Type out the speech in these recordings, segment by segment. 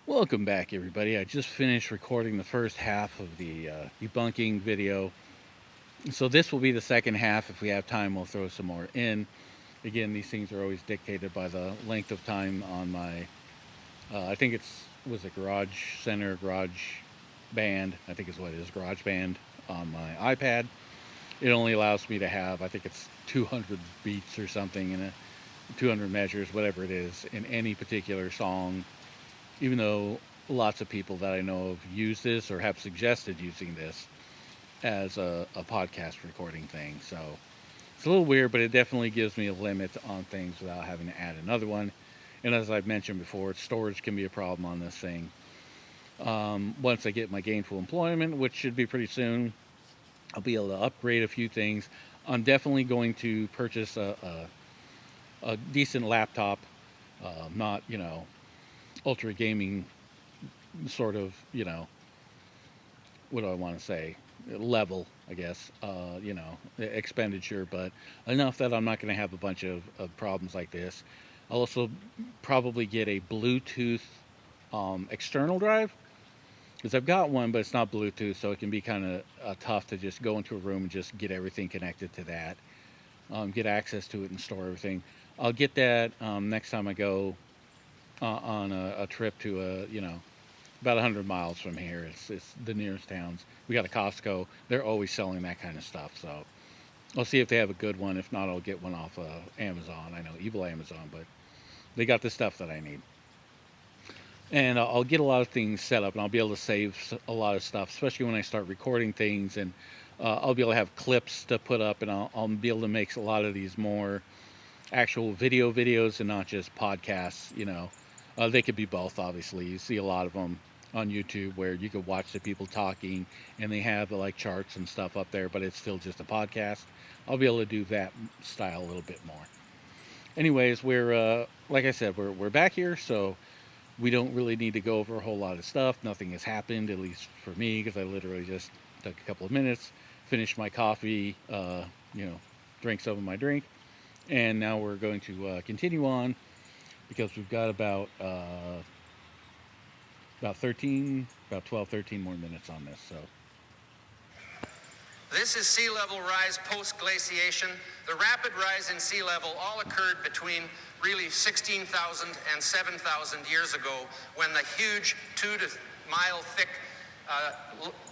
Welcome back, everybody. I just finished recording the first half of the debunking video. So this will be the second half. If we have time, we'll throw some more in. Again, these things are always dictated by the length of time on my, I think was a Garage Center, Garage Band, I think is what it is, Garage Band on my iPad. It only allows me to have, I think it's 200 beats or something, in 200 measures, whatever it is, in any particular song, even though lots of people that I know of use this or have suggested using this as a podcast recording thing. So it's a little weird, but it definitely gives me a limit on things without having to add another one. And as I've mentioned before, storage can be a problem on this thing. Once I get my gainful employment, which should be pretty soon, I'll be able to upgrade a few things. I'm definitely going to purchase a decent laptop, not, ultra gaming sort of, what do I want to say? Level, I guess, expenditure, but enough that I'm not going to have a bunch of problems like this. I'll also probably get a Bluetooth external drive, because I've got one, but it's not Bluetooth, so it can be kind of tough to just go into a room and just get everything connected to that, get access to it and store everything. I'll get that next time I go on a trip to about 100 miles from here. It's the nearest towns. We got a Costco. They're always selling that kind of stuff. So I'll see if they have a good one. If not, I'll get one off Amazon. I know, evil Amazon, but they got the stuff that I need. And I'll get a lot of things set up, and I'll be able to save a lot of stuff, especially when I start recording things. And I'll be able to have clips to put up, and I'll be able to make a lot of these more actual videos and not just podcasts. They could be both, obviously. You see a lot of them on YouTube where you could watch the people talking and they have like charts and stuff up there, but it's still just a podcast. I'll be able to do that style a little bit more. Anyways, we're like I said, we're back here, so we don't really need to go over a whole lot of stuff. Nothing has happened, at least for me, because I literally just took a couple of minutes, finished my coffee, drank some of my drink, and now we're going to continue on, because we've got about 12, 13 more minutes on this. So this is sea level rise post-glaciation. The rapid rise in sea level all occurred between really 16,000 and 7,000 years ago, when the huge 2-mile thick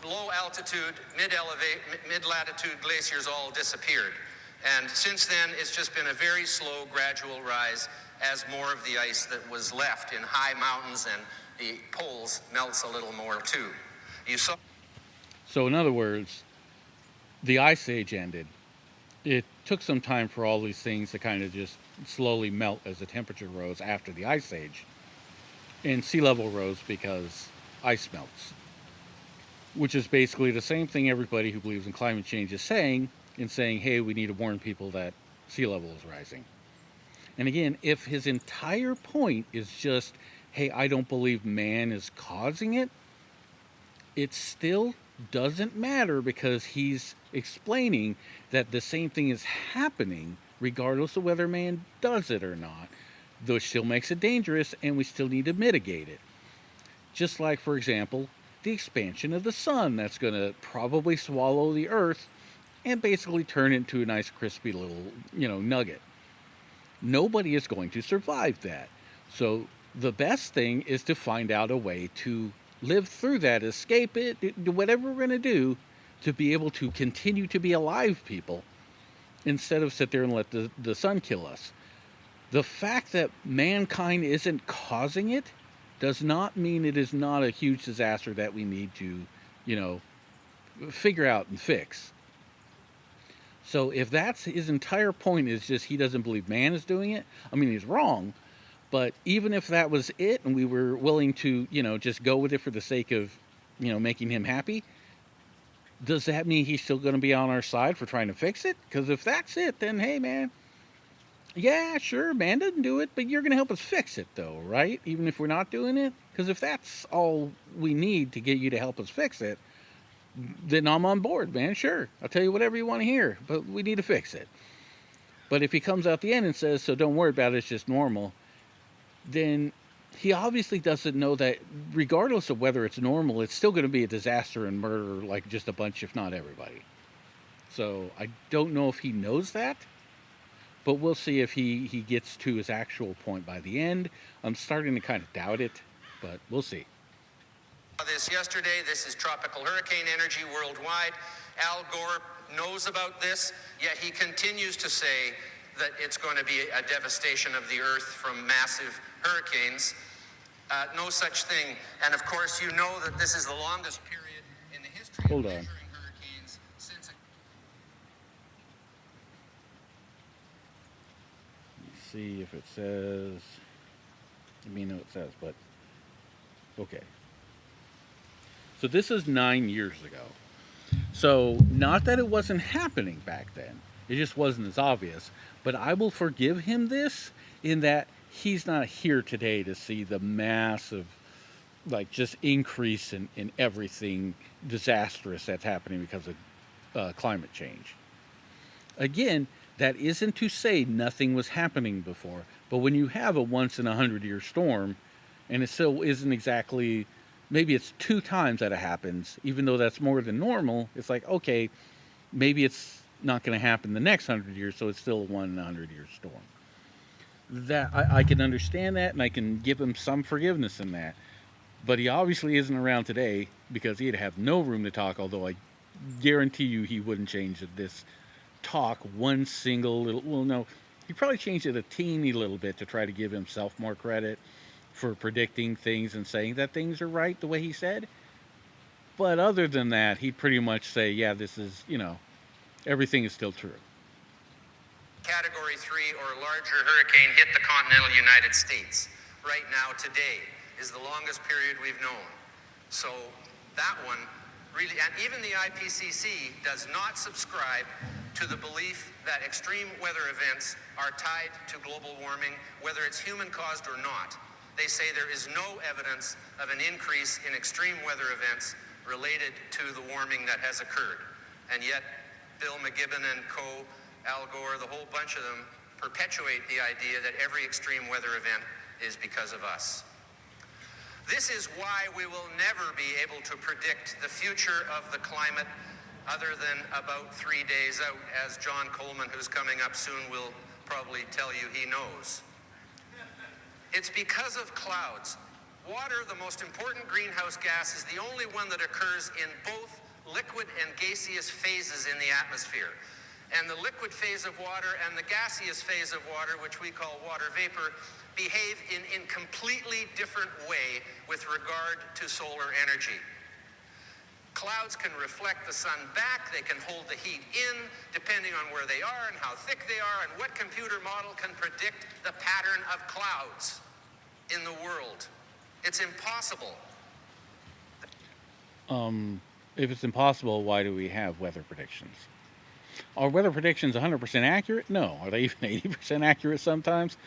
low altitude, mid-latitude glaciers all disappeared. And since then, it's just been a very slow, gradual rise as more of the ice that was left in high mountains and the poles melts a little more too. So in other words, the Ice Age ended. It took some time for all these things to kind of just slowly melt as the temperature rose after the Ice Age. And sea level rose because ice melts. Which is basically the same thing everybody who believes in climate change is saying, in saying, hey, we need to warn people that sea level is rising. And again, if his entire point is just, hey, I don't believe man is causing it, it still doesn't matter, because he's explaining that the same thing is happening regardless of whether man does it or not, though it still makes it dangerous and we still need to mitigate it. Just like, for example, the expansion of the sun that's going to probably swallow the earth and basically turn it into a nice crispy little, nugget. Nobody is going to survive that. So the best thing is to find out a way to live through that, escape it, do whatever we're going to do to be able to continue to be alive, people, instead of sit there and let the sun kill us. The fact that mankind isn't causing it does not mean it is not a huge disaster that we need to, figure out and fix. So if that's his entire point, is just he doesn't believe man is doing it, I mean, he's wrong. But even if that was it and we were willing to, just go with it for the sake of, making him happy, does that mean he's still going to be on our side for trying to fix it? Because if that's it, then hey, man, yeah, sure, man doesn't do it, but you're going to help us fix it, though, right? Even if we're not doing it? Because if that's all we need to get you to help us fix it, then I'm on board, man. Sure, I'll tell you whatever you want to hear, but we need to fix it. But if he comes out the end and says, so don't worry about it, it's just normal, then he obviously doesn't know that regardless of whether it's normal, it's still going to be a disaster and murder like just a bunch, if not everybody. So I don't know if he knows that, but we'll see if he gets to his actual point by the end. I'm starting to kind of doubt it, but we'll see. This yesterday, this is tropical hurricane energy worldwide. Al Gore knows about this, yet he continues to say that it's going to be a devastation of the earth from massive hurricanes. No such thing. And of course, you know that this is the longest period in the history of Hold on. measuring hurricanes since. Let's see if it says. I mean, no, it says, but okay. So this is 9 years ago. So not that it wasn't happening back then, it just wasn't as obvious. But I will forgive him this in that he's not here today to see the massive, like, just increase in everything disastrous that's happening because of climate change. Again, that isn't to say nothing was happening before, but when you have a once in 100 year storm, and it still isn't exactly, maybe it's 2 times that it happens, even though that's more than normal, it's like, okay, maybe it's not going to happen the next 100 years, so it's still a 1 in 100 year storm. That I can understand that, and I can give him some forgiveness in that. But he obviously isn't around today because he'd have no room to talk, although I guarantee you he wouldn't change this talk one single little, well, no, he probably changed it a teeny little bit to try to give himself more credit for predicting things and saying that things are right the way he said. But other than that, he'd pretty much say, yeah, this is, everything is still true. Category 3 or larger hurricane hit the continental United States. Right now, today, is the longest period we've known. So that one really, and even the IPCC does not subscribe to the belief that extreme weather events are tied to global warming, whether it's human-caused or not. They say there is no evidence of an increase in extreme weather events related to the warming that has occurred. And yet, Bill McGibbon and co., Al Gore, the whole bunch of them, perpetuate the idea that every extreme weather event is because of us. This is why we will never be able to predict the future of the climate other than about 3 days out, as John Coleman, who's coming up soon, will probably tell you he knows. It's because of clouds. Water, the most important greenhouse gas, is the only one that occurs in both liquid and gaseous phases in the atmosphere. And the liquid phase of water and the gaseous phase of water, which we call water vapor, behave in completely different way with regard to solar energy. Clouds can reflect the sun back, they can hold the heat in, depending on where they are and how thick they are, and what computer model can predict the pattern of clouds in the world? It's impossible. If it's impossible, why do we have weather predictions? Are weather predictions 100% accurate? No. Are they even 80% accurate sometimes?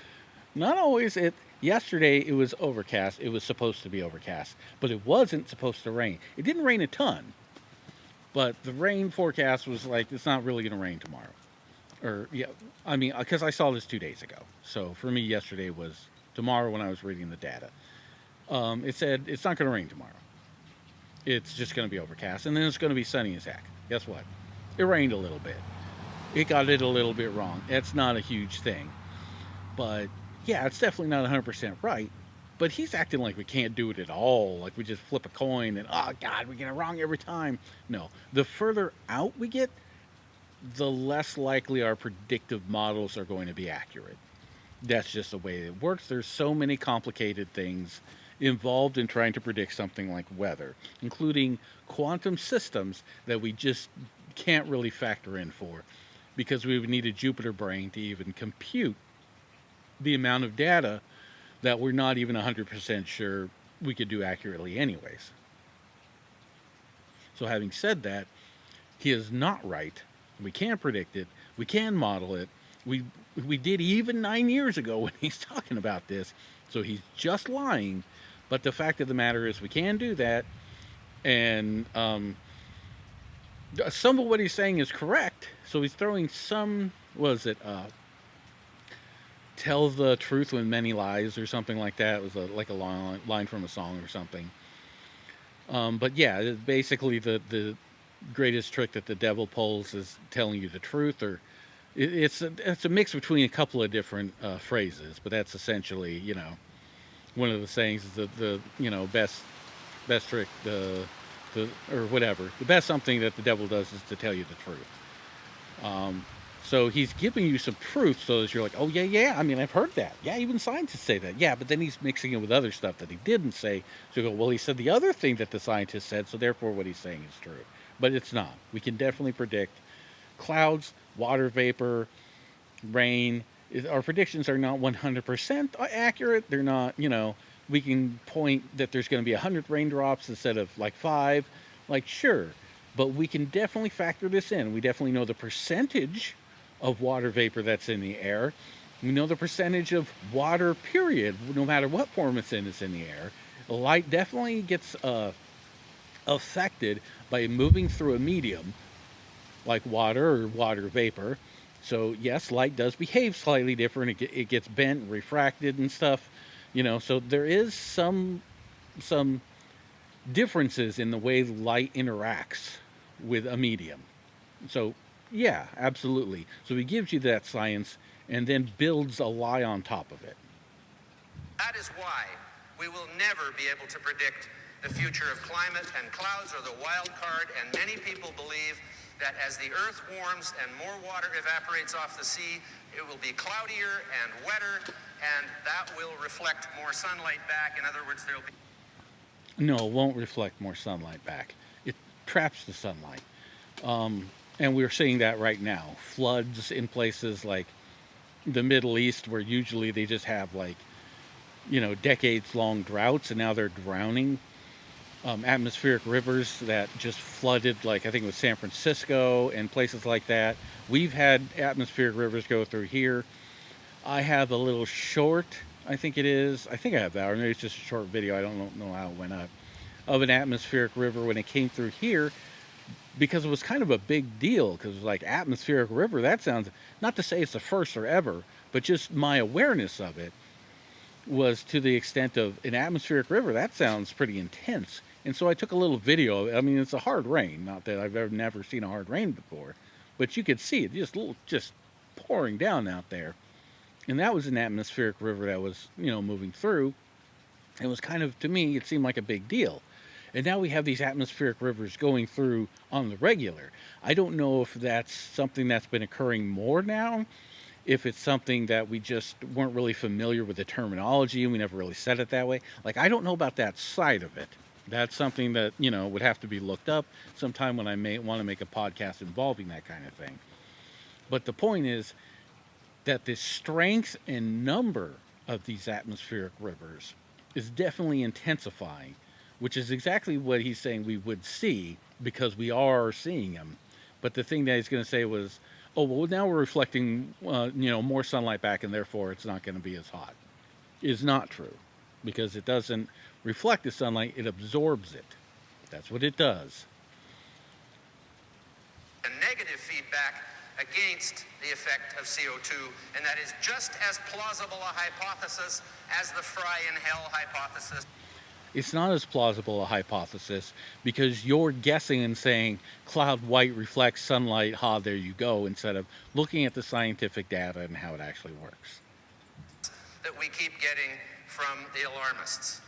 Not always. Yesterday it was overcast. It was supposed to be overcast, but it wasn't supposed to rain. It didn't rain a ton, but the rain forecast was like, it's not really going to rain tomorrow. Or, yeah, I mean, because I saw this 2 days ago. So for me, yesterday was tomorrow when I was reading the data. It said it's not going to rain tomorrow. It's just going to be overcast, and then it's going to be sunny as heck. Guess what? It rained a little bit. It got it a little bit wrong. It's not a huge thing. But, yeah, it's definitely not 100% right. But he's acting like we can't do it at all. Like we just flip a coin and, oh, God, we get it wrong every time. No. The further out we get, the less likely our predictive models are going to be accurate. That's just the way it works. There's so many complicated things involved in trying to predict something like weather, including quantum systems that we just can't really factor in for, because we would need a Jupiter brain to even compute the amount of data that we're not even 100% sure we could do accurately anyways. So having said that, he is not right. We can predict it. We can model it. We did even 9 years ago when he's talking about this. So he's just lying. But the fact of the matter is we can do that. And some of what he's saying is correct. So he's throwing some, tell the truth with many lies or something like that. It was like a line from a song or something. But yeah, basically the greatest trick that the devil pulls is telling you the truth, or it's a mix between a couple of different phrases, but that's essentially, one of the sayings is the best trick, the or whatever, the best something that the devil does is to tell you the truth. Um, so he's giving you some truth so that you're like, oh yeah, yeah. I mean, I've heard that. Yeah, even scientists say that. Yeah, but then he's mixing it with other stuff that he didn't say. So you go, well, he said the other thing that the scientist said, so therefore what he's saying is true. But it's not. We can definitely predict clouds, water vapor, rain. Our predictions are not 100% accurate. They're not, we can point that there's going to be 100 raindrops instead of like 5. Like, sure. But we can definitely factor this in. We definitely know the percentage of water vapor that's in the air. We know the percentage of water, period, no matter what form it's in the air. Light definitely gets affected by moving through a medium like water or water vapor. So yes, light does behave slightly different. It gets bent, refracted, and stuff. So there is some differences in the way light interacts with a medium. So yeah, absolutely. So he gives you that science and then builds a lie on top of it. That is why we will never be able to predict the future of climate, and clouds are the wild card, and many people believe that as the earth warms and more water evaporates off the sea, it will be cloudier and wetter, and that will reflect more sunlight back. In other words, there will be... No, it won't reflect more sunlight back. It traps the sunlight. And we're seeing that right now. Floods in places like the Middle East, where usually they just have like, decades long droughts, and now they're drowning. Atmospheric rivers that just flooded, like I think it was San Francisco and places like that. We've had atmospheric rivers go through here. I have a little short, I think it is. I think I have that, or maybe it's just a short video. I don't know how it went up. Of an atmospheric river when it came through here, because it was kind of a big deal. Because it was like atmospheric river. That sounds, not to say it's the first or ever, but just my awareness of it was to the extent of an atmospheric river. That sounds pretty intense. And so I took a little video. I mean, it's a hard rain. Not that I've ever never seen a hard rain before, but you could see it just pouring down out there. And that was an atmospheric river that was, moving through. It was kind of, to me, it seemed like a big deal. And now we have these atmospheric rivers going through on the regular. I don't know if that's something that's been occurring more now, if it's something that we just weren't really familiar with the terminology and we never really said it that way. Like, I don't know about that side of it. That's something that, would have to be looked up sometime when I may want to make a podcast involving that kind of thing. But the point is that the strength and number of these atmospheric rivers is definitely intensifying, which is exactly what he's saying we would see, because we are seeing them. But the thing that he's going to say was, oh, well, now we're reflecting, more sunlight back, and therefore it's not going to be as hot. Is not true, because it doesn't reflect the sunlight, it absorbs it. That's what it does. A negative feedback against the effect of CO2, and that is just as plausible a hypothesis as the fry in hell hypothesis. It's not as plausible a hypothesis, because you're guessing and saying cloud white reflects sunlight, there you go, instead of looking at the scientific data and how it actually works. That we keep getting from the alarmists.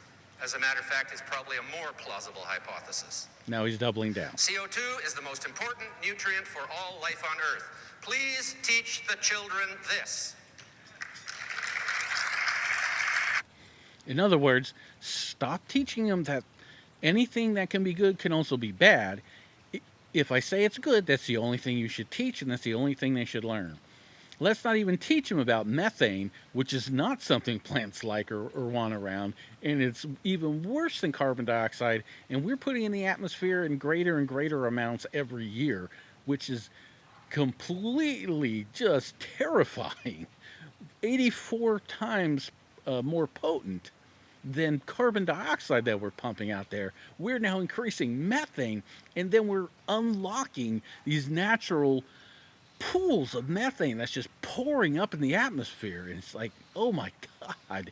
As a matter of fact, it's probably a more plausible hypothesis. Now he's doubling down. CO2 is the most important nutrient for all life on Earth. Please teach the children this. In other words, stop teaching them that anything that can be good can also be bad. If I say it's good, that's the only thing you should teach, and that's the only thing they should learn. Let's not even teach them about methane, which is not something plants like or want around, and it's even worse than carbon dioxide, and we're putting in the atmosphere in greater and greater amounts every year, which is completely just terrifying. 84 times more potent than carbon dioxide that we're pumping out there. We're now increasing methane, and then we're unlocking these natural pools of methane that's just pouring up in the atmosphere, and it's like, oh my god,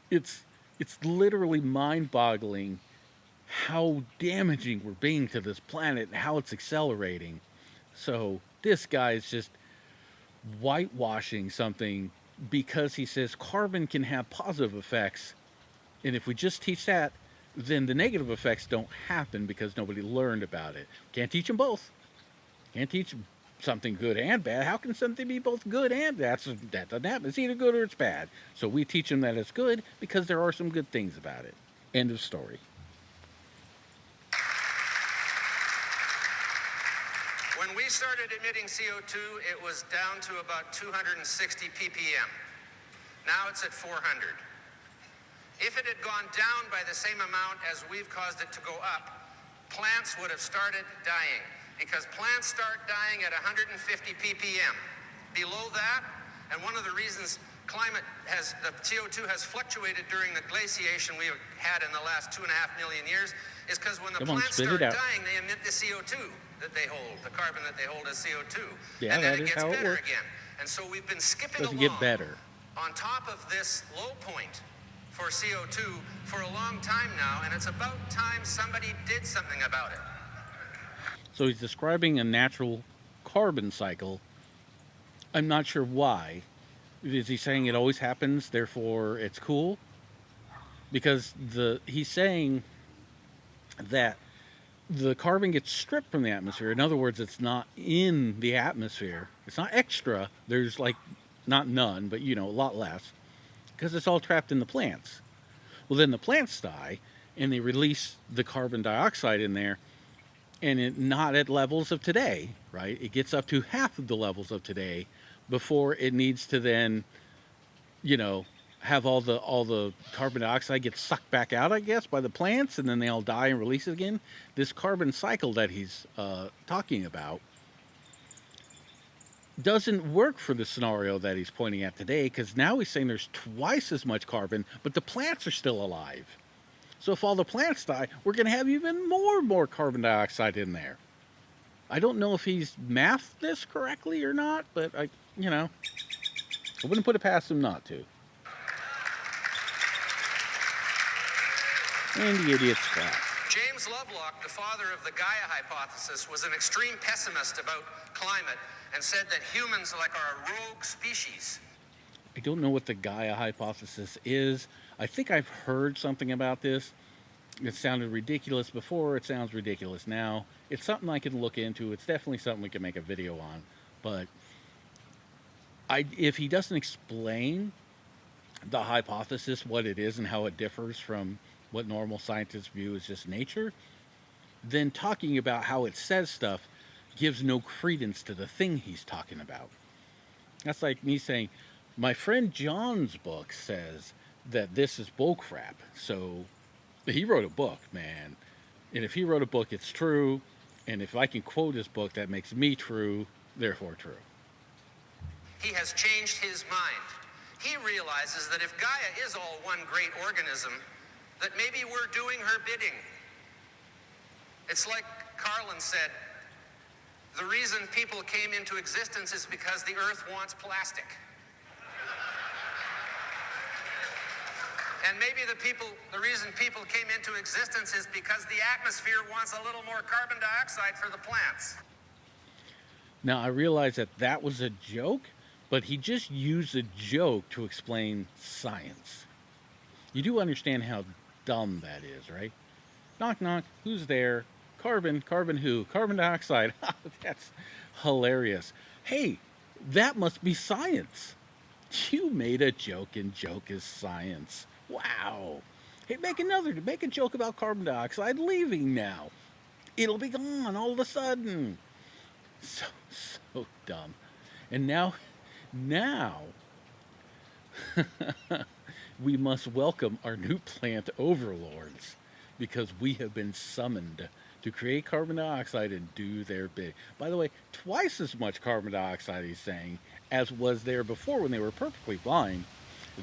it's it's literally mind-boggling how damaging we're being to this planet and how it's accelerating. So this guy is just whitewashing something because he says carbon can have positive effects, and if we just teach that, then the negative effects don't happen because nobody learned about it. Can't teach them both. Can't teach something good and bad. How can something be both good and bad? That doesn't happen. It's either good or it's bad. So we teach them that it's good because there are some good things about it. End of story. When we started emitting CO2, it was down to about 260 ppm. Now it's at 400. If it had gone down by the same amount as we've caused it to go up, plants would have started dying, because plants start dying at 150 ppm. Below that, and one of the reasons the CO2 has fluctuated during the glaciation we've had in the last 2.5 million years, is because when the plants start dying, they emit the CO2 that they hold, the carbon that they hold as CO2. Yeah, and then that it is gets how it better works. again. And so we've been skipping Doesn't along get better. on top of this low point for CO2 for a long time now, and it's about time somebody did something about it. So he's describing a natural carbon cycle. I'm not sure why. Is he saying it always happens, therefore it's cool? Because he's saying that the carbon gets stripped from the atmosphere. In other words, it's not in the atmosphere. It's not extra. There's like not none, but a lot less, because it's all trapped in the plants. Well, then the plants die, and they release the carbon dioxide in there, and it not at levels of today, right? It gets up to half of the levels of today before it needs to then, have all the carbon dioxide get sucked back out, I guess, by the plants, and then they all die and release it again. This carbon cycle that he's talking about doesn't work for the scenario that he's pointing at today, because now he's saying there's twice as much carbon, but the plants are still alive. So if all the plants die, we're going to have even more carbon dioxide in there. I don't know if he's mathed this correctly or not, but I wouldn't put it past him not to. And the idiot's flat. James Lovelock, the father of the Gaia hypothesis, was an extreme pessimist about climate and said that humans are a rogue species. I don't know what the Gaia hypothesis is. I think I've heard something about this. It sounded ridiculous before. It sounds ridiculous now. It's something I can look into. It's definitely something we can make a video on. But if he doesn't explain the hypothesis, what it is and how it differs from what normal scientists view as just nature, then talking about how it says stuff gives no credence to the thing he's talking about. That's like me saying, my friend John's book says that this is bullcrap. So he wrote a book, man. And if he wrote a book, it's true. And if I can quote his book, that makes me true, therefore true. He has changed his mind. He realizes that if Gaia is all one great organism, that maybe we're doing her bidding. It's like Carlin said, the reason people came into existence is because the earth wants plastic. And maybe the reason people came into existence is because the atmosphere wants a little more carbon dioxide for the plants. Now, I realize that was a joke, but he just used a joke to explain science. You do understand how dumb that is, right? Knock, knock, who's there? Carbon who? Carbon dioxide. That's hilarious. Hey, that must be science. You made a joke, and joke is science. Wow. Hey, make a joke about carbon dioxide leaving now. It'll be gone all of a sudden. So dumb. And now, we must welcome our new plant overlords, because we have been summoned to create carbon dioxide and do their bid. By the way, twice as much carbon dioxide, he's saying, as was there before when they were perfectly fine.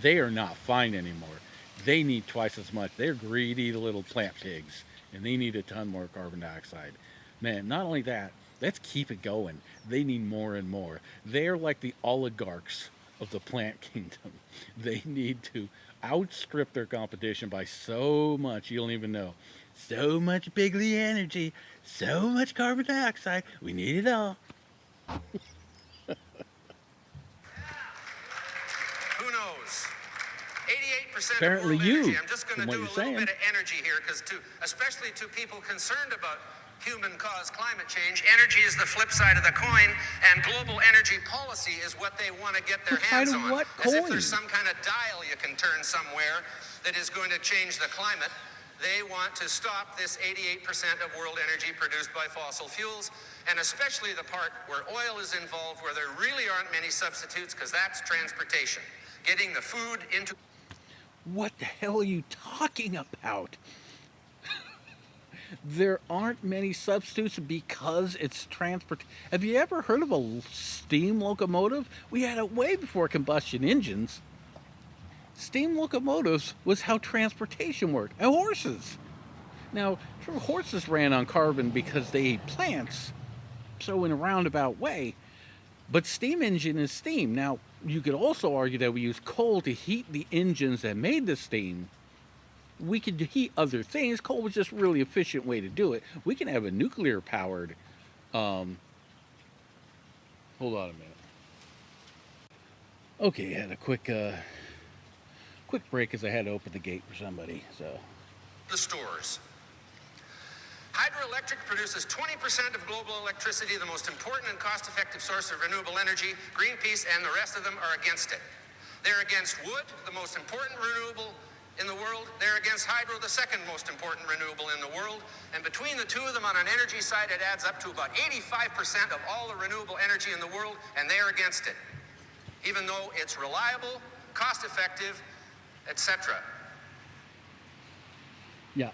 They are not fine anymore. They need twice as much. They're greedy little plant pigs, and they need a ton more carbon dioxide. Man, not only that, Let's keep it going. They need more and more. They're like the oligarchs of the plant kingdom. They need to outstrip their competition by so much you don't even know. So much bigly energy, so much carbon dioxide. We need it all. Who knows? 88% of Apparently, world energy. you, I'm just going to from what do you're a little saying. bit of energy here, because especially to people concerned about human-caused climate change, energy is the flip side of the coin, and global energy policy is what they want to get their Flip side hands of on. what As if coin? there's some kind of dial you can turn somewhere that is going to change the climate. They want to stop this 88% of world energy produced by fossil fuels, and especially the part where oil is involved, where there really aren't many substitutes, because that's transportation. Getting the food into... What the hell are you talking about? There aren't many substitutes because it's transport. Have you ever heard of a steam locomotive? We had it way before combustion engines. Steam locomotives was how transportation worked. And horses. Now, true, horses ran on carbon because they ate plants, so in a roundabout way. But steam engine is steam. Now, you could also argue that we use coal to heat the engines that made the steam. We could heat other things. Coal was just a really efficient way to do it. We can have a nuclear powered. Hold on a minute. Okay, had a quick break because I had to open the gate for somebody. So the stores. Hydroelectric produces 20% of global electricity, the most important and cost-effective source of renewable energy. Greenpeace and the rest of them are against it. They're against wood, the most important renewable in the world. They're against hydro, the second most important renewable in the world. And between the two of them on an energy side, it adds up to about 85% of all the renewable energy in the world, and they're against it, even though it's reliable, cost-effective, etc. yeah,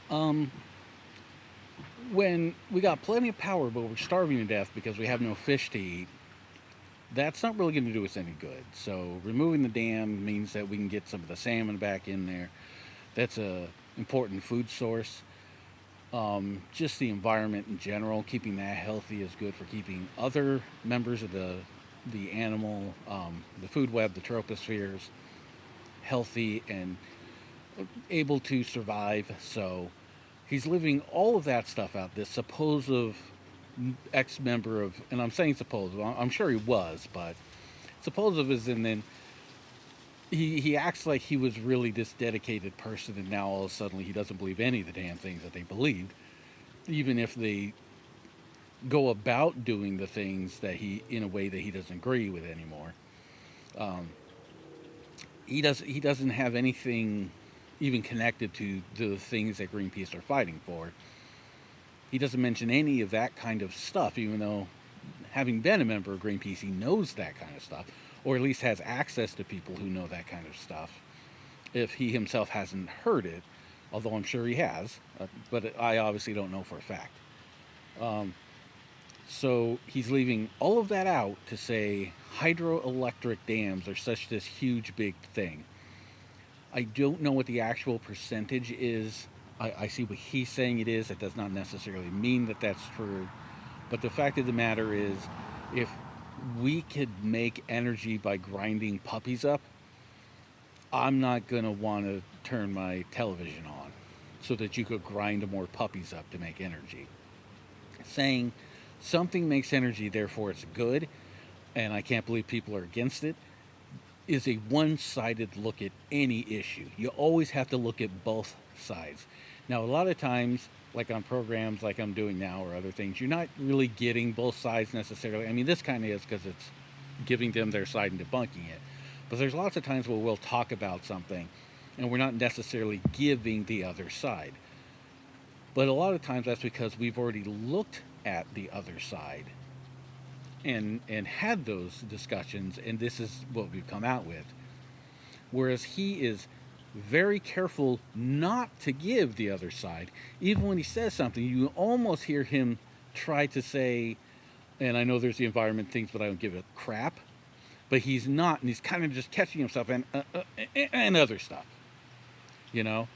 when we got plenty of power, but we're starving to death because we have no fish to eat, that's not really going to do us any good. So removing the dam means that we can get some of the salmon back in there. That's a important food source. Just the environment in general, keeping that healthy is good for keeping other members of the animal, the food web, the tropospheres, healthy and able to survive. So he's leaving all of that stuff out. This supposed ex-member of, and I'm saying supposed, I'm sure he was, but supposed is, and then he acts like he was really this dedicated person, and now all of a sudden he doesn't believe any of the damn things that they believed, even if they go about doing the things that he, in a way that he doesn't agree with anymore. He doesn't have anything even connected to the things that Greenpeace are fighting for. He doesn't mention any of that kind of stuff, even though, having been a member of Greenpeace, he knows that kind of stuff, or at least has access to people who know that kind of stuff, if he himself hasn't heard it, although I'm sure he has, but I obviously don't know for a fact. So he's leaving all of that out to say hydroelectric dams are such this huge big thing. I don't know what the actual percentage is. I see what he's saying it is. It does not necessarily mean that that's true. But the fact of the matter is, if we could make energy by grinding puppies up, I'm not going to want to turn my television on so that you could grind more puppies up to make energy. Saying something makes energy, therefore it's good, and I can't believe people are against it, is a one-sided look at any issue. You always have to look at both sides. Now, a lot of times, like on programs like I'm doing now or other things, you're not really getting both sides necessarily. I mean, this kind of is because it's giving them their side and debunking it. But there's lots of times where we'll talk about something and we're not necessarily giving the other side. But a lot of times that's because we've already looked at the other side and had those discussions, and this is what we've come out with. Whereas he is very careful not to give the other side. Even when he says something, you almost hear him try to say, and I know there's the environment things, but I don't give a crap. But he's not, and he's kind of just catching himself and other stuff, you know?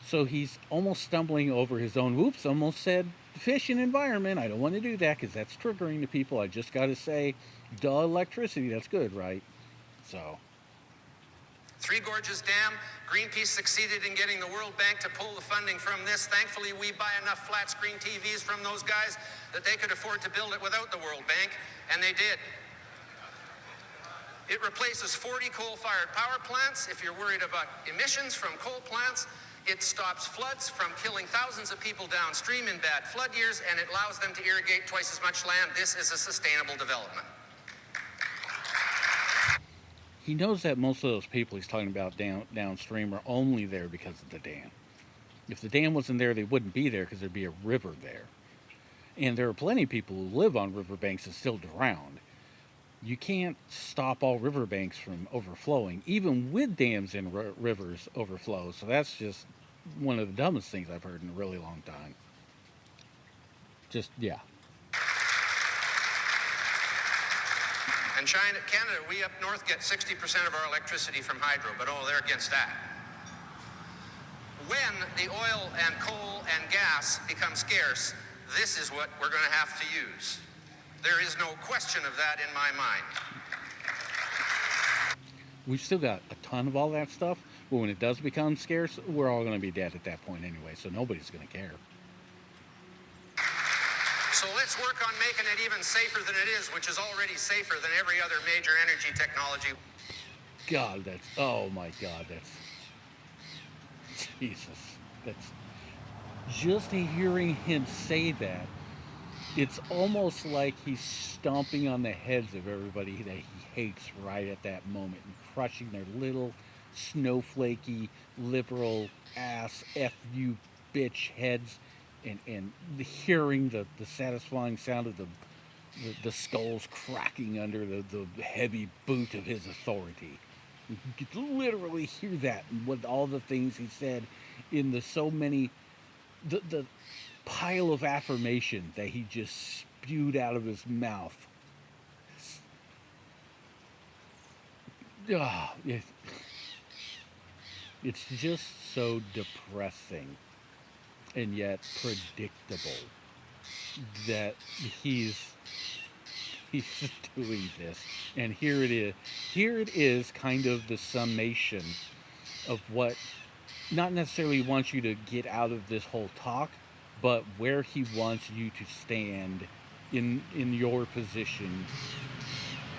So he's almost stumbling over his own whoops, almost said fish and environment. I don't want to do that because that's triggering to people. I just got to say, duh, electricity, that's good, right? So, Three Gorges Dam, Greenpeace succeeded in getting the World Bank to pull the funding from this. Thankfully, we buy enough flat screen TVs from those guys that they could afford to build it without the World Bank, and they did. It replaces 40 coal-fired power plants. If you're worried about emissions from coal plants, it stops floods from killing thousands of people downstream in bad flood years, and it allows them to irrigate twice as much land. This is a sustainable development. he knows that most of those people he's talking about downstream are only there because of the dam. If the dam wasn't there, they wouldn't be there because there'd be a river there. And there are plenty of people who live on riverbanks and still drown. You can't stop all riverbanks from overflowing, even with dams and rivers overflow. So that's just one of the dumbest things I've heard in a really long time. Just, yeah. And China, Canada, we up north get 60% of our electricity from hydro, but oh, they're against that. When the oil and coal and gas become scarce, this is what we're going to have to use. There is no question of that in my mind. We've still got a ton of all that stuff, but when it does become scarce, we're all going to be dead at that point anyway, so nobody's going to care. So let's work on making it even safer than it is, which is already safer than every other major energy technology. God, that's, oh my God, that's, Jesus, that's, just hearing him say that, it's almost like he's stomping on the heads of everybody that he hates right at that moment and crushing their little snowflakey liberal ass fu bitch heads, and hearing the satisfying sound of the skulls cracking under the heavy boot of his authority. You could literally hear that with all the things he said in the so many the pile of affirmation that he just spewed out of his mouth. It's just so depressing and yet predictable that he's doing this. And here it is. Here it is, kind of the summation of what not necessarily wants you to get out of this whole talk, but where he wants you to stand in your position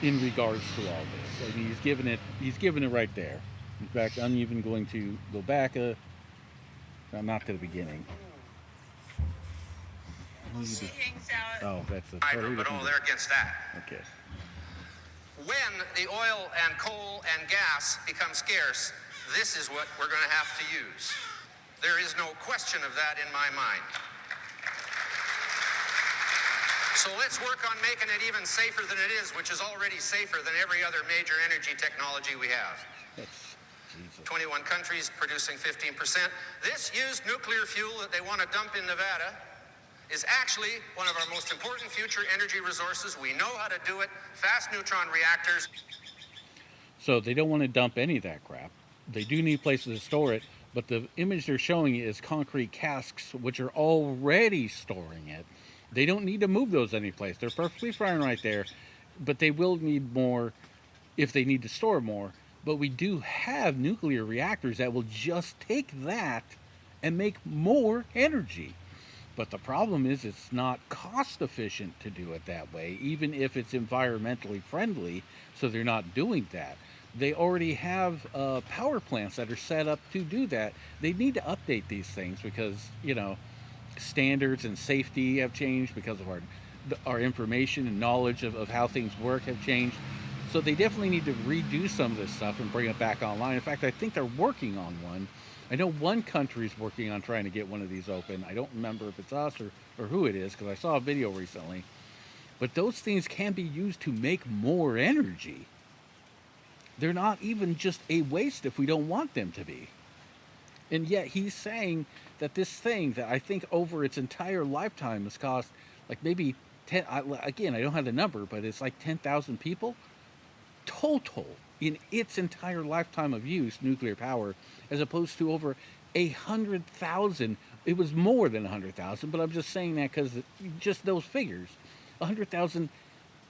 in regards to all this. I mean, he's given it right there. In fact, I'm even going to go back not to the beginning. Oh, that's a hydro, but oh, they're against that. Okay. When the oil and coal and gas become scarce, this is what we're going to have to use. There is no question of that in my mind. So let's work on making it even safer than it is, which is already safer than every other major energy technology we have. That's Jesus. 21 countries producing 15%. This used nuclear fuel that they want to dump in Nevada is actually one of our most important future energy resources. We know how to do it. Fast neutron reactors. So they don't want to dump any of that crap. They do need places to store it, but the image they're showing is concrete casks, which are already storing it. They don't need to move those anyplace. They're perfectly fine right there, but they will need more if they need to store more. But we do have nuclear reactors that will just take that and make more energy. But the problem is it's not cost efficient to do it that way, even if it's environmentally friendly, so they're not doing that. They already have power plants that are set up to do that. They need to update these things because, standards and safety have changed because of our information and knowledge of how things work have changed. So they definitely need to redo some of this stuff and bring it back online. In fact, I think they're working on one. I know one country is working on trying to get one of these open. I don't remember if it's us or who it is, because I saw a video recently. But those things can be used to make more energy. They're not even just a waste if we don't want them to be. And yet he's saying that this thing that I think over its entire lifetime has cost like maybe 10, again, I don't have the number, but it's like 10,000 people total in its entire lifetime of use, nuclear power, as opposed to over 100,000. It was more than 100,000, but I'm just saying that because just those figures, 100,000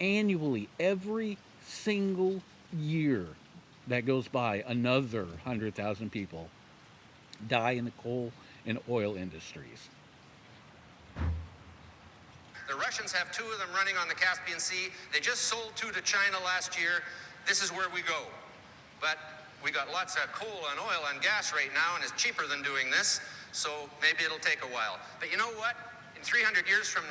annually every single year that goes by. Another 100,000 people die in the coal and oil industries. The Russians have 2 of them running on the Caspian Sea. They just sold 2 to China last year. This is where we go. But we got lots of coal and oil and gas right now, and it's cheaper than doing this, so maybe it'll take a while. But you know what? In 300 years from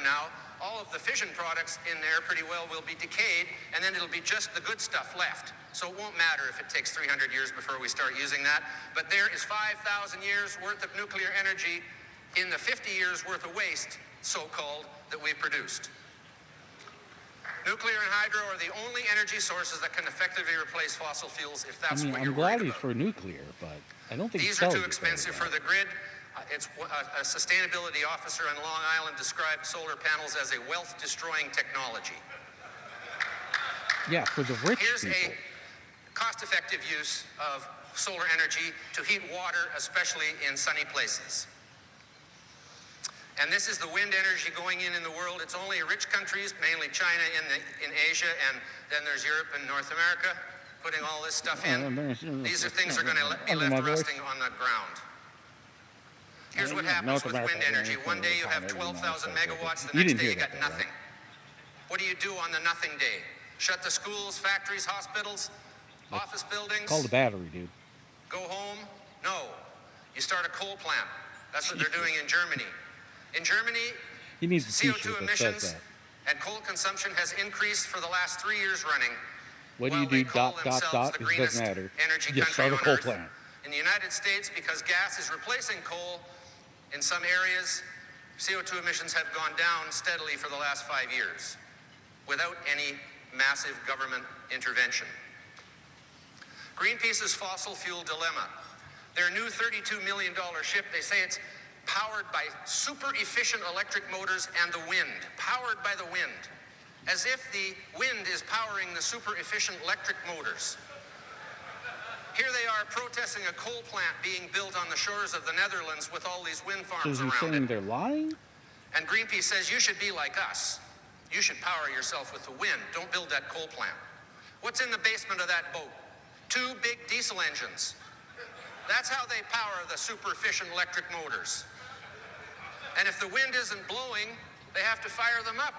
now, all of the fission products in there pretty well will be decayed, and then it'll be just the good stuff left. So it won't matter if it takes 300 years before we start using that. But there is 5,000 years worth of nuclear energy in the 50 years worth of waste, so-called, that we've produced. Nuclear and hydro are the only energy sources that can effectively replace fossil fuels if that's what you're I'm worried glad he's about. for nuclear, but I don't think These are too expensive for the grid. It's a sustainability officer on Long Island described solar panels as a wealth-destroying technology. Yeah, for the rich Here's people. a cost-effective use of solar energy to heat water, especially in sunny places. And this is the wind energy going in the world. It's only rich countries, mainly China in Asia, and then there's Europe and North America, putting all this stuff in. These are things that are going to be left rusting on the ground. Here's what happens with wind energy. One day you have 12,000 megawatts, the next day you got nothing. What do you do on the nothing day? Shut the schools, factories, hospitals, office buildings? Call the battery, dude. Go home? No. You start a coal plant. That's what they're doing in Germany. In Germany, He needs a CO2 t-shirt that emissions says that. and coal consumption has increased for the last 3 years running. What do while you they do? call Dot, themselves dot, the it greenest doesn't matter. energy You country start a on coal Earth. plant. In the United States, because gas is replacing coal in some areas, CO2 emissions have gone down steadily for the last 5 years without any massive government intervention. Greenpeace's fossil fuel dilemma. Their new $32 million ship, they say it's powered by super efficient electric motors and the wind. Powered by the wind. As if the wind is powering the super efficient electric motors. Here they are protesting a coal plant being built on the shores of the Netherlands with all these wind So farms is he around saying it. they're lying? And Greenpeace says you should be like us. You should power yourself with the wind. Don't build that coal plant. What's in the basement of that boat? 2 big diesel engines. That's how they power the super efficient electric motors. And if the wind isn't blowing, they have to fire them up.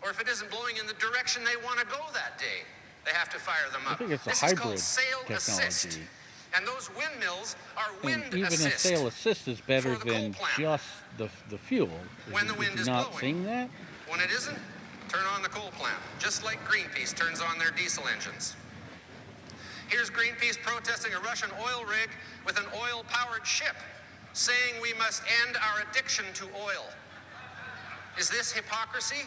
Or if it isn't blowing in the direction they want to go that day, they have to fire them up. I think it's a This hybrid is called sail technology. assist. And those windmills are wind And even assist. a sail assist is better for the coal than plant. just the fuel. When the wind you is not blowing. seeing that? When it isn't, turn on the coal plant, just like Greenpeace turns on their diesel engines. Here's Greenpeace protesting a Russian oil rig with an oil-powered ship, saying we must end our addiction to oil. Is this hypocrisy?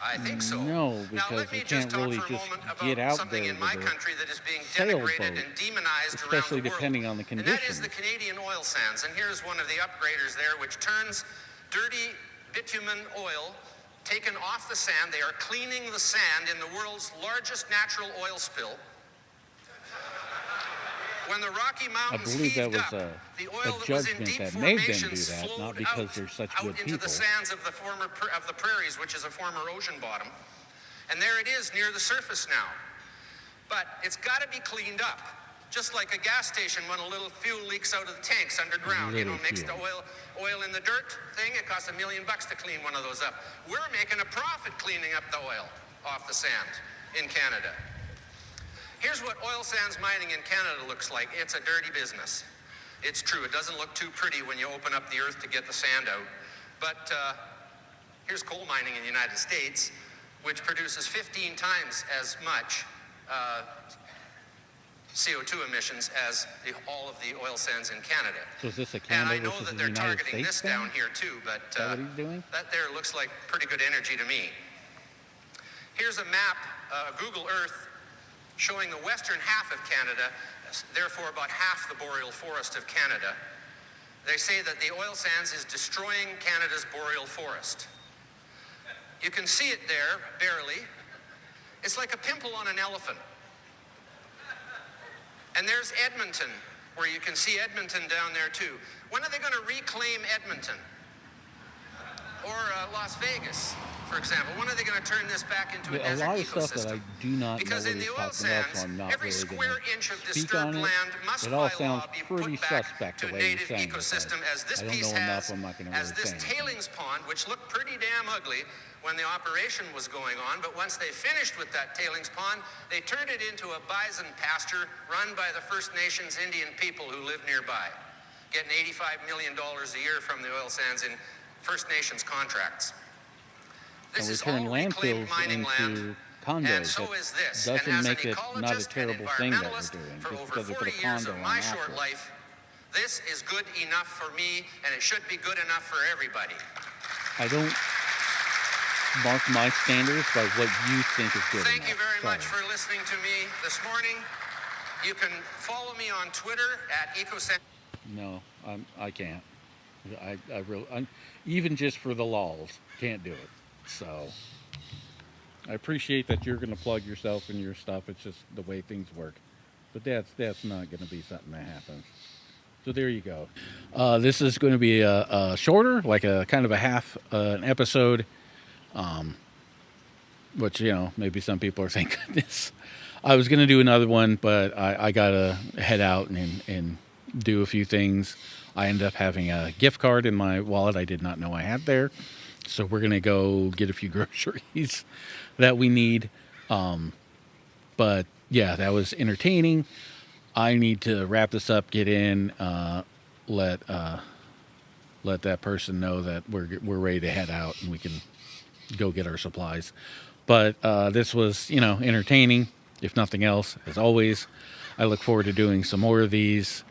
I think so. No, Now because let me you just can't talk really for a just moment get about out something there in my with a country that is being sailboat, denigrated and demonized especially around the world. depending on the And that is conditions. the Canadian oil sands. And here's one of the upgraders there, which turns dirty bitumen oil taken off the sand. They are cleaning the sand in the world's largest natural oil spill. When the Rocky I Mountains believe that heaved was up, the a oil that was in judgment deep that made them do formations that, flowed not because out, they're such out good into people. the sands of the prairies, which is a former ocean bottom. And there it is near the surface now. But it's got to be cleaned up. Just like a gas station when a little fuel leaks out of the tanks underground. You know, Little makes the fuel. oil in the dirt thing. It costs $1 million to clean one of those up. We're making a profit cleaning up the oil off the sand in Canada. Here's what oil sands mining in Canada looks like. It's a dirty business. It's true. It doesn't look too pretty when you open up the earth to get the sand out. But here's coal mining in the United States, which produces 15 times as much CO2 emissions as all of the oil sands in Canada. So is this a And Canada I know versus that the they're United targeting States this thing? down here too, but Is that what he's doing? that there looks like pretty good energy to me. Here's a map, Google Earth, showing the western half of Canada, therefore about half the boreal forest of Canada. They say that the oil sands is destroying Canada's boreal forest. You can see it there, barely. It's like a pimple on an elephant. And there's Edmonton, where you can see Edmonton down there too. When are they going to reclaim Edmonton? Or Las Vegas, for example? When are they going to turn this back into a A desert lot of stuff that ecosystem? I do not Because know in what the he's oil talking about, so sands, I'm not every really going square to inch of speak on disturbed it. land must It all by sounds law be pretty put back suspect to the a way he's native saying it, ecosystem, as this I don't piece know enough, has, I'm not going to as really this say anything. tailings pond, which looked pretty damn ugly when the operation was going on, but once they finished with that tailings pond, they turned it into a bison pasture run by the First Nations Indian people who live nearby, getting $85 million a year from the oil sands in First Nations contracts. This And we is turn all reclaimed landfills mining land, into and condos. so is this. That And doesn't as an make it not a ecologist and terrible thing that we're environmentalist doing, for just over because we put 40 a years condo of on my after short it. life, this is good enough for me, and it should be good enough for everybody. I don't mark my standards by what you think is good Thank enough. you very much Sorry. for listening to me this morning. You can follow me on Twitter at EcoCent. No, I can't. I really, even just for the lulls, can't do it. So I appreciate that you're going to plug yourself and your stuff. It's just the way things work. But that's not going to be something that happens. So there you go. This is going to be a shorter, like a kind of a half an episode. Which, maybe some people are thinking this. I was going to do another one, but I got to head out and do a few things. I ended up having a gift card in my wallet I did not know I had there. So we're going to go get a few groceries that we need. But yeah, that was entertaining. I need to wrap this up, get in, let that person know that we're ready to head out and we can go get our supplies. But this was, entertaining, if nothing else, as always. I look forward to doing some more of these.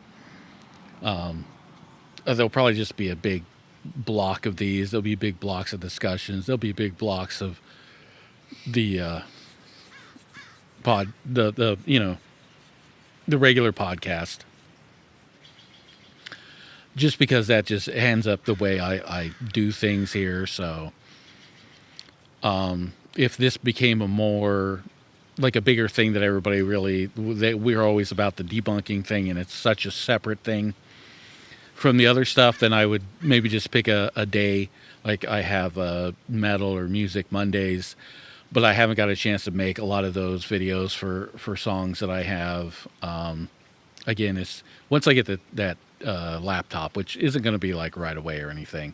There'll probably just be a big block of these. There'll be big blocks of discussions. There'll be big blocks of the the regular podcast. Just because that just ends up the way I do things here. So if this became a more like a bigger thing that everybody really, we're always about the debunking thing and it's such a separate thing from the other stuff, then I would maybe just pick a day. Like I have metal or music Mondays, but I haven't got a chance to make a lot of those videos for songs that I have. Again, it's once I get that laptop, which isn't going to be like right away or anything,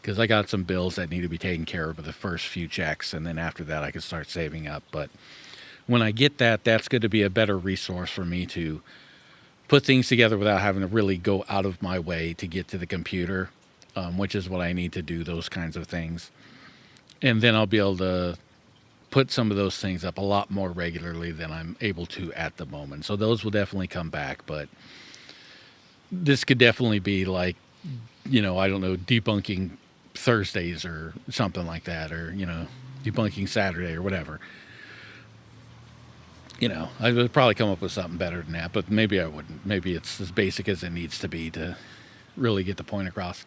because I got some bills that need to be taken care of with the first few checks, and then after that I can start saving up. But when I get that, that's going to be a better resource for me to put things together without having to really go out of my way to get to the computer, which is what I need to do, those kinds of things. And then I'll be able to put some of those things up a lot more regularly than I'm able to at the moment. So those will definitely come back, but this could definitely be like, I don't know, debunking Thursdays or something like that, or, debunking Saturday or whatever. I would probably come up with something better than that, but maybe I wouldn't. Maybe it's as basic as it needs to be to really get the point across.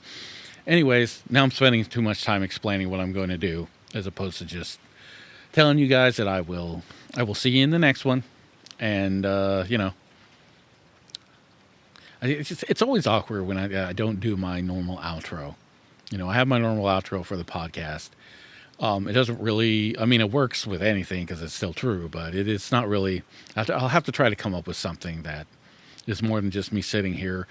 Anyways, now I'm spending too much time explaining what I'm going to do as opposed to just telling you guys that I will see you in the next one. And, it's always awkward when I don't do my normal outro. I have my normal outro for the podcast. It doesn't really, it works with anything because it's still true, but it's not really, I'll have to try to come up with something that is more than just me sitting here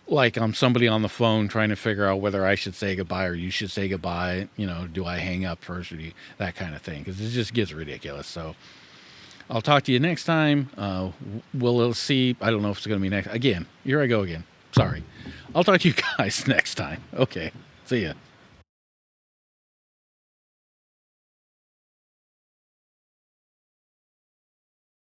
like I'm somebody on the phone trying to figure out whether I should say goodbye or you should say goodbye. Do I hang up first or that kind of thing, because it just gets ridiculous. So I'll talk to you next time. We'll see. I don't know if it's going to be next. Again, here I go again. Sorry. I'll talk to you guys next time. Okay. See ya.